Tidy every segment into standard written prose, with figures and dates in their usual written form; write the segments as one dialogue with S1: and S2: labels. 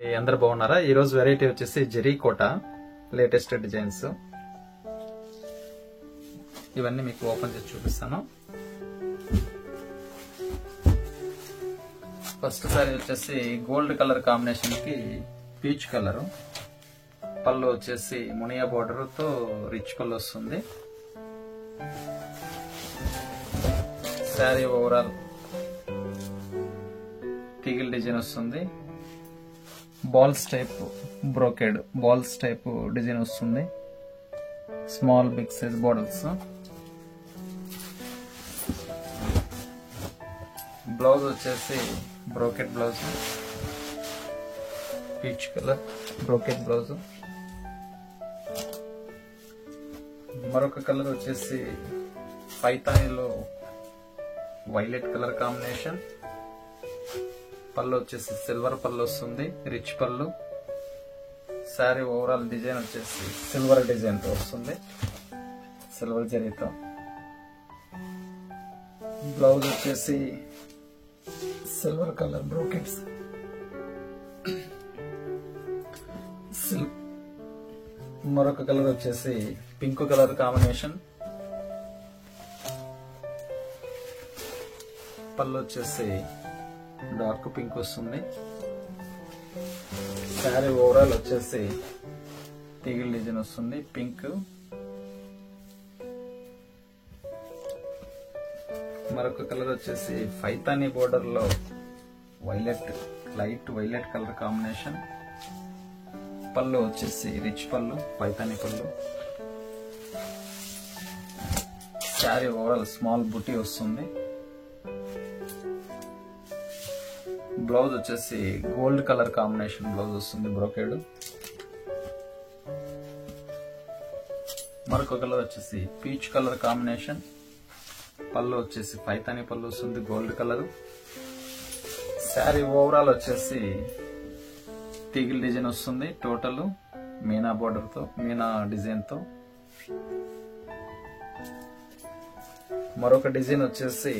S1: అందరు బాగున్నారా? ఈ రోజు వెరైటీ వచ్చేసి జరీ కోట లేటెస్ట్ డిజైన్స్. ఇవన్నీ మీకు ఓపెన్ చేసి చూపిస్తాను. ఫస్ట్ సారీ వచ్చేసి గోల్డ్ కలర్ కాంబినేషన్ కి పీచ్ కలర్, పళ్ళు వచ్చేసి మునియా బోర్డర్ తో రిచ్ పళ్ళు వస్తుంది. శారీ ఓవరాల్ తీగల్ డిజైన్ వస్తుంది. Balls type brocade balls type design వస్తుంది. Small big size borders. Blouse వచ్చేసి brocade blouse, peach colour brocade blouse. మరొక కలర్ వచ్చేసి పైతానీలో వైలెట్ కలర్ కాంబినేషన్. పళ్ళు వచ్చేసి సిల్వర్ పళ్ళు వస్తుంది, రిచ్ పళ్ళు. శారీ ఓవరాల్ డిజైన్ వచ్చేసి సిల్వర్ డిజైన్ తో వస్తుంది, సిల్వర్ జరీతో. బ్లౌజ్ వచ్చేసి సిల్వర్ కలర్ బ్రోకెట్స్. మరొక కలర్ వచ్చేసి పింక్ కలర్ కాంబినేషన్. పళ్ళు వచ్చేసి డార్క్ పింక్ వస్తుంది. శారీ ఓవరాల్ వచ్చేసి తీగల్ డిజైన్ వస్తుంది, పింక్. మరొక కలర్ వచ్చేసి పైతానీ బోర్డర్ లో violet, light violet colour combination. పళ్ళు వచ్చేసి రిచ్ పళ్ళు, పైతానీ పళ్ళు. శారీ ఓవరాల్ స్మాల్ బుటీ వస్తుంది. బ్లౌజ్ వచ్చేసి గోల్డ్ కలర్ కాంబినేషన్ బ్లౌజ్ వస్తుంది, బ్రోకెడ్. మరొక కలర్ వచ్చేసి పీచ్ కలర్ కాంబినేషన్. పళ్ళు వచ్చేసి పైతానీ పళ్ళు వస్తుంది, గోల్డ్ కలర్. శారీ ఓవరాల్ వచ్చేసి తీగల్ డిజైన్ వస్తుంది. టోటల్ మీనా బోర్డర్ తో, మీనా డిజైన్ తో. మరొక డిజైన్ వచ్చేసి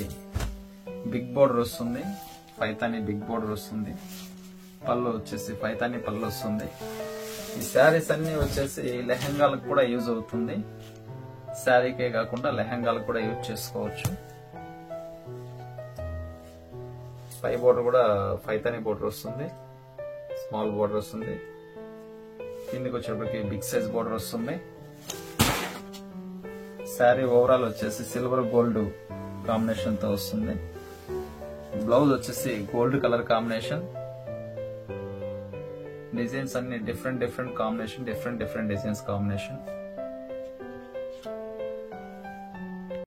S1: బిగ్ బోర్డర్ వస్తుంది, పైతానీ బిగ్ బోర్డర్ వస్తుంది. పళ్ళు వచ్చేసి పైతానీ పళ్ళు వస్తుంది. ఈ శారీస్ అన్ని వచ్చేసి లెహంగాలకు కూడా యూజ్ అవుతుంది. శారీకే కాకుండా లెహంగాలకు కూడా యూజ్ చేసుకోవచ్చు. పై బోర్డర్ కూడా పైతానీ బోర్డర్ వస్తుంది, స్మాల్ బోర్డర్ వస్తుంది. కిందికి వచ్చేటప్పటికి బిగ్ సైజ్ బోర్డర్ వస్తుంది. శారీ ఓవరాల్ వచ్చేసి సిల్వర్ గోల్డ్ కాంబినేషన్ తో వస్తుంది. బ్లౌజ్ వచ్చేసి గోల్డ్ కలర్ కాంబినేషన్. డిజైన్స్ అన్ని different combination, different designs combination.